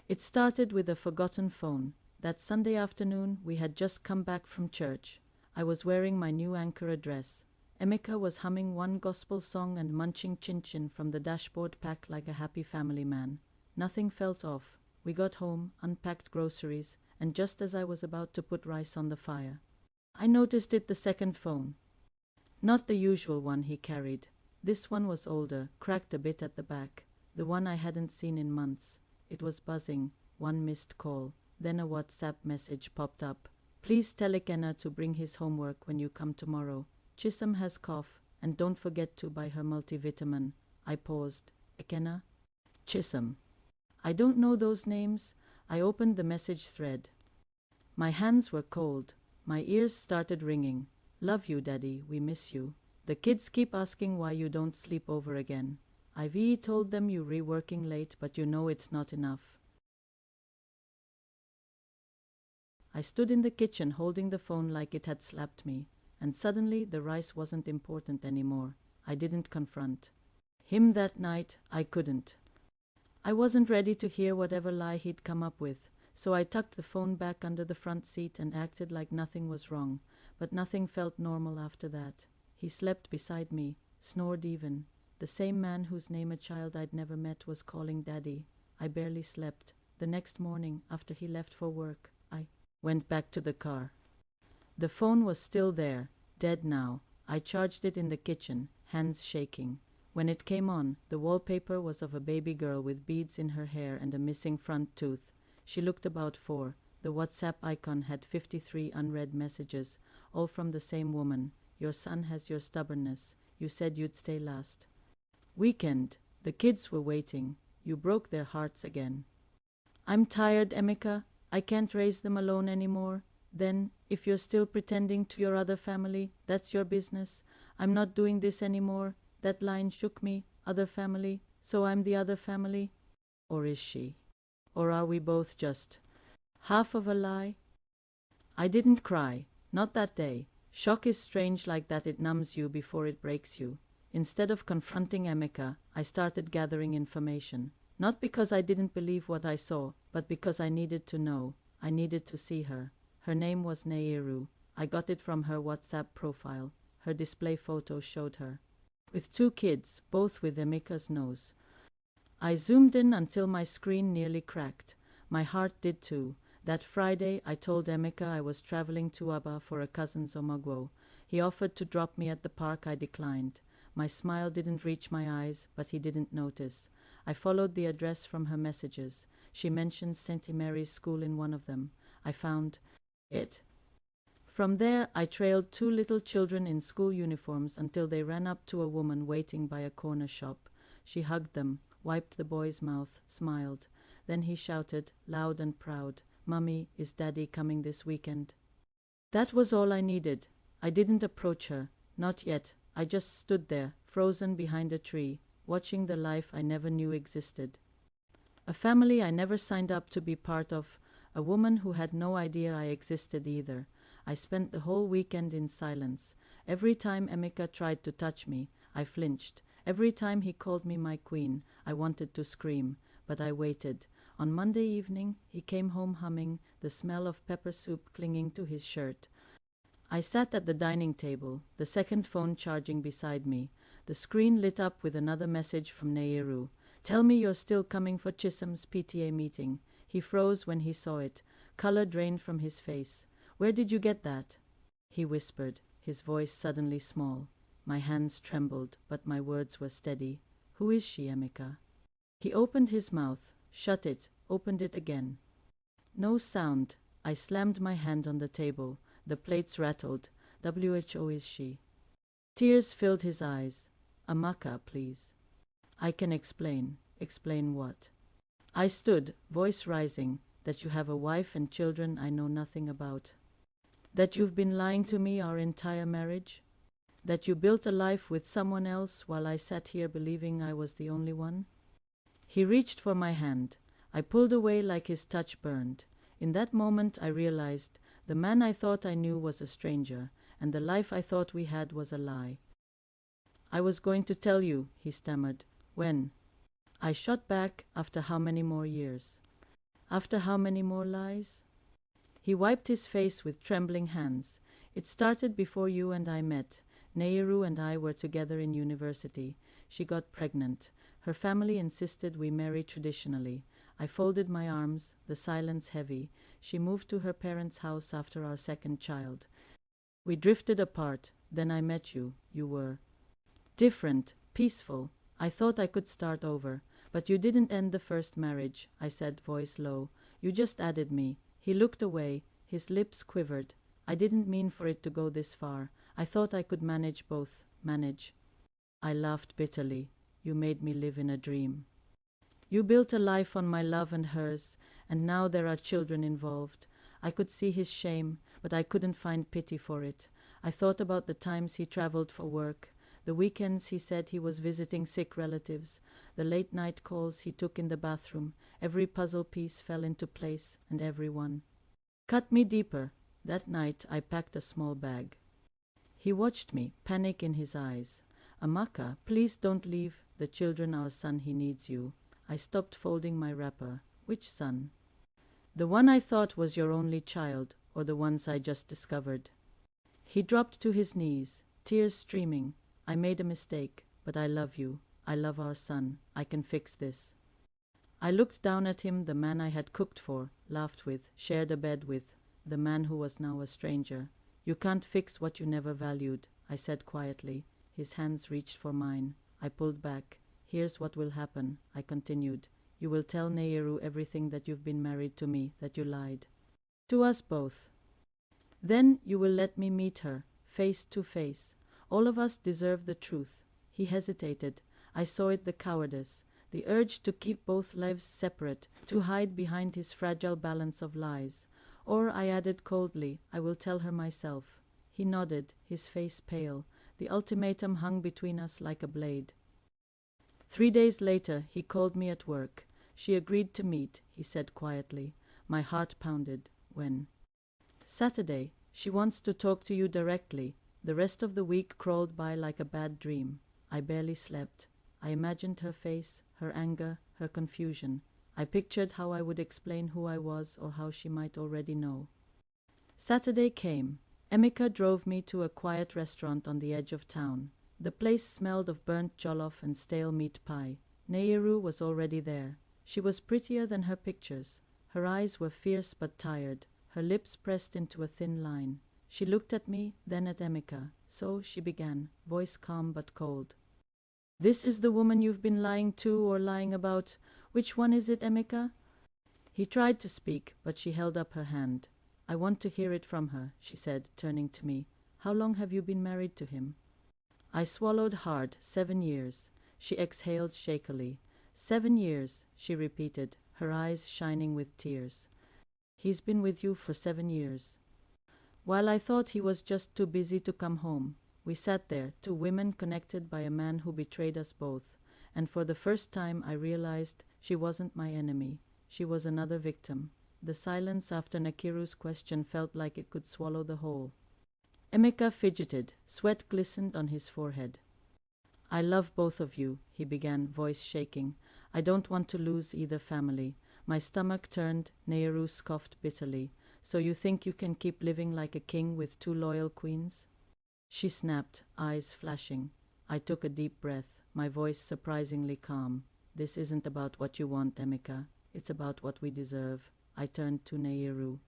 It started with a forgotten phone. That Sunday afternoon, we had just come back from church. I was wearing my new Ankara dress. Amaka was humming one gospel song and munching chin-chin from the dashboard pack like a happy family man. Nothing felt off. We got home, unpacked groceries, and just as I was about to put rice on the fire, I noticed it, the second phone. Not the usual one he carried. This one was older, cracked a bit at the back. The one I hadn't seen in months. It was buzzing. One missed call. Then a WhatsApp message popped up. Please tell Ikenna to bring his homework when you come tomorrow. Chisholm has cough, and don't forget to buy her multivitamin. I paused. Ikenna? Chisholm. I don't know those names. I opened the message thread. My hands were cold. My ears started ringing. Love you, Daddy. We miss you. The kids keep asking why you don't sleep over again. I've told them you're reworking late, but you know it's not enough. I stood in the kitchen holding the phone like it had slapped me, and suddenly the rice wasn't important anymore. I didn't confront him that night. I couldn't. I wasn't ready to hear whatever lie he'd come up with, so I tucked the phone back under the front seat and acted like nothing was wrong, but nothing felt normal after that. He slept beside me, snored even. The same man whose name a child I'd never met was calling Daddy. I barely slept. The next morning, after he left for work, I went back to the car. The phone was still there, dead now. I charged it in the kitchen, hands shaking. When it came on, the wallpaper was of a baby girl with beads in her hair and a missing front tooth. She looked about 4. The WhatsApp icon had 53 unread messages, all from the same woman. Your son has your stubbornness. You said you'd stay last weekend. The kids were waiting. You broke their hearts again. I'm tired, Amaka. I can't raise them alone anymore. Then, if you're still pretending to your other family, that's your business. I'm not doing this anymore. That line shook me. Other family. So I'm the other family? Or is she? Or are we both just half of a lie? I didn't cry. Not that day. Shock is strange like that. It numbs you before it breaks you. Instead of confronting Amaka, I started gathering information. Not because I didn't believe what I saw, but because I needed to know. I needed to see her. Her name was Neiru. I got it from her WhatsApp profile. Her display photo showed her with 2 kids, both with Amaka's nose. I zoomed in until my screen nearly cracked. My heart did too. That Friday, I told Amaka I was traveling to Aba for a cousin's omagwo. He offered to drop me at the park. I declined. My smile didn't reach my eyes, but he didn't notice. I followed the address from her messages. She mentioned St. Mary's School in one of them. I found it. From there, I trailed 2 little children in school uniforms until they ran up to a woman waiting by a corner shop. She hugged them, wiped the boy's mouth, smiled. Then he shouted, loud and proud, "Mummy, is Daddy coming this weekend?" That was all I needed. I didn't approach her. Not yet. I just stood there, frozen behind a tree, watching the life I never knew existed. A family I never signed up to be part of. A woman who had no idea I existed either. I spent the whole weekend in silence. Every time Amaka tried to touch me, I flinched. Every time he called me my queen, I wanted to scream. But I waited. On Monday evening, he came home humming, the smell of pepper soup clinging to his shirt. I sat at the dining table, the second phone charging beside me. The screen lit up with another message from Neiru. "Tell me you're still coming for Chisholm's PTA meeting." He froze when he saw it. Color drained from his face. "Where did you get that?" He whispered, his voice suddenly small. My hands trembled, but my words were steady. "Who is she, Amaka?" He opened his mouth, shut it, opened it again. No sound. I slammed my hand on the table. The plates rattled. "WHO is she?" Tears filled his eyes. "Amaka, please." "I can explain." "Explain what?" I stood, voice rising. "That you have a wife and children I know nothing about. That you've been lying to me our entire marriage. That you built a life with someone else while I sat here believing I was the only one." He reached for my hand. I pulled away like his touch burned. In that moment I realized the man I thought I knew was a stranger, and the life I thought we had was a lie. "I was going to tell you," he stammered. "When?" I shot back, "After how many more years?" After how many more lies? He wiped his face with trembling hands. It started before you and I met. Nehru and I were together in university. She got pregnant. Her family insisted we marry traditionally. I folded my arms, the silence heavy. She moved to her parents' house after our second child. We drifted apart. Then I met you. You were different, peaceful. I thought I could start over. But you didn't end the first marriage, I said, voice low. You just added me. He looked away. His lips quivered. I didn't mean for it to go this far. I thought I could manage both. Manage. I laughed bitterly. You made me live in a dream. You built a life on my love and hers, and now there are children involved. I could see his shame, but I couldn't find pity for it. I thought about the times he traveled for work, the weekends he said he was visiting sick relatives, the late night calls he took in the bathroom. Every puzzle piece fell into place, and everyone cut me deeper. That night I packed a small bag. He watched me, panic in his eyes. Amaka, please don't leave the children, our son, he needs you. I stopped folding my wrapper. Which son? The one I thought was your only child, or the ones I just discovered? He dropped to his knees, tears streaming. I made a mistake, but I love you. I love our son. I can fix this. I looked down at him, the man I had cooked for, laughed with, shared a bed with, the man who was now a stranger. You can't fix what you never valued, I said quietly. His hands reached for mine. I pulled back. Here's what will happen, I continued. You will tell Nehru everything, that you've been married to me, that you lied. To us both. Then you will let me meet her, face to face. All of us deserve the truth. He hesitated. I saw it, the cowardice, the urge to keep both lives separate, to hide behind his fragile balance of lies. Or, I added coldly, I will tell her myself. He nodded, his face pale. The ultimatum hung between us like a blade. 3 days later, he called me at work. She agreed to meet, he said quietly. My heart pounded. When? Saturday. She wants to talk to you directly. The rest of the week crawled by like a bad dream. I barely slept. I imagined her face, her anger, her confusion. I pictured how I would explain who I was, or how she might already know. Saturday came. Amaka drove me to a quiet restaurant on the edge of town. The place smelled of burnt jollof and stale meat pie. Nehru was already there. She was prettier than her pictures. Her eyes were fierce but tired, her lips pressed into a thin line. She looked at me, then at Amaka. So she began, voice calm but cold. This is the woman you've been lying to or lying about. Which one is it, Amaka? He tried to speak, but she held up her hand. I want to hear it from her, she said, turning to me. How long have you been married to him? I swallowed hard. 7 years. She exhaled shakily. 7 years, she repeated, her eyes shining with tears. He's been with you for 7 years. While I thought he was just too busy to come home, we sat there, 2 women connected by a man who betrayed us both, and for the first time I realized she wasn't my enemy. She was another victim. The silence after Nakiru's question felt like it could swallow the whole. Amaka fidgeted. Sweat glistened on his forehead. I love both of you, he began, voice shaking. I don't want to lose either family. My stomach turned. Nehru scoffed bitterly. So you think you can keep living like a king with 2 loyal queens? She snapped, eyes flashing. I took a deep breath, my voice surprisingly calm. This isn't about what you want, Amaka. It's about what we deserve. I turned to Nehru.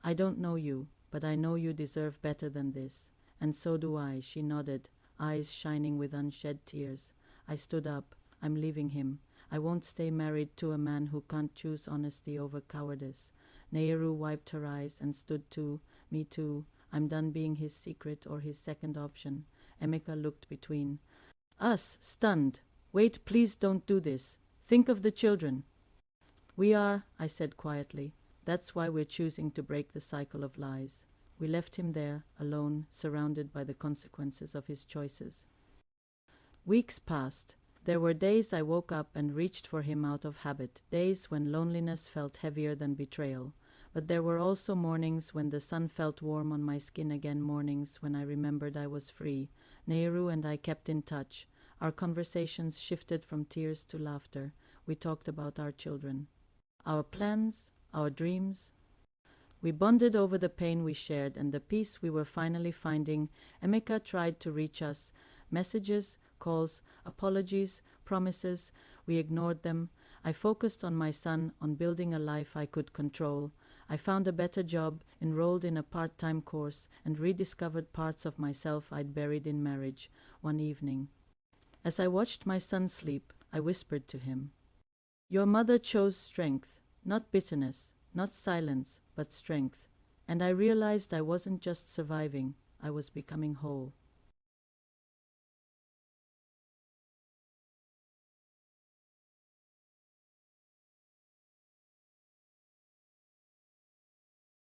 I don't know you, but I know you deserve better than this. And so do I, she nodded, eyes shining with unshed tears. I stood up. I'm leaving him. I won't stay married to a man who can't choose honesty over cowardice. Nehru wiped her eyes and stood too. Me too. I'm done being his secret or his second option. Amaka looked between us, stunned. Wait, please don't do this. Think of the children. We are, I said quietly. That's why we're choosing to break the cycle of lies. We left him there, alone, surrounded by the consequences of his choices. Weeks passed. There were days I woke up and reached for him out of habit, days when loneliness felt heavier than betrayal. But there were also mornings when the sun felt warm on my skin again, mornings when I remembered I was free. Nehru and I kept in touch. Our conversations shifted from tears to laughter. We talked about our children. our plans, our dreams. We bonded over the pain we shared and the peace we were finally finding. Amaka tried to reach us. Messages, calls, apologies, promises. We ignored them. I focused on my son, on building a life I could control. I found a better job, enrolled in a part-time course, and rediscovered parts of myself I'd buried in marriage. One evening, as I watched my son sleep, I whispered to him, "Your mother chose strength, not bitterness, not silence, but strength." And I realized I wasn't just surviving, I was becoming whole.